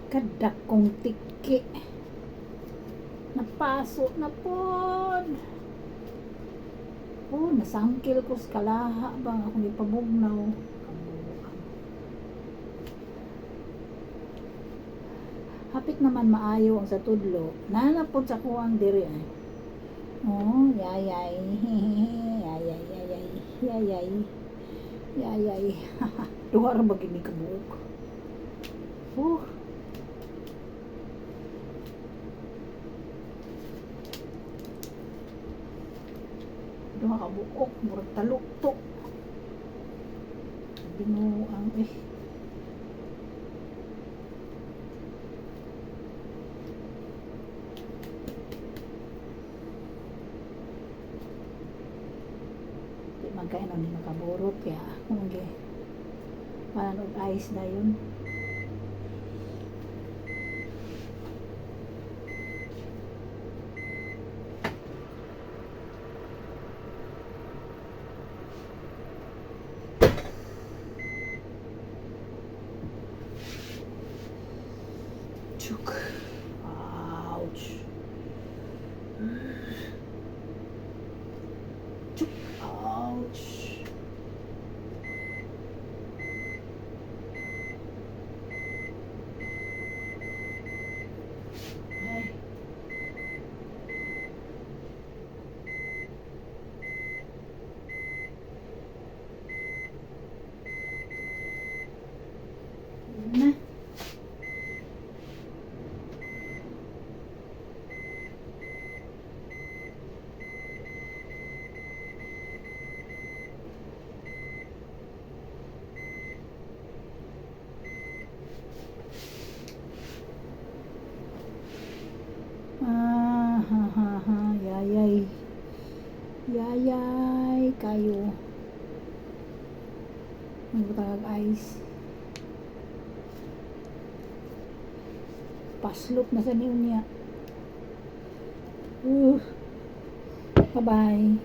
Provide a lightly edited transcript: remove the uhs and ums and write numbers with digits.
Kadak kong tiki. Napaso na pod. Oh, nasangkil ko sa kalaha bang akong ipabugnaw. Hapit naman maayo ang sa tudlo. Nanapod sa kuwang diri ay. Oh, yayay. Yayay, yayay. Yayay. Yayay. Duha ra magini ka buok. Oh. Duha ka buok, murag taluktok. Binuang eh. Magkain ang nakaburot kaya kung hindi parang ice na yun. Chuk. Ouch. Chuk. Ouch. Ay. Na. Yayay. Yayay kayo. Magbutang ice. Paslop na sa niya. Bye-bye.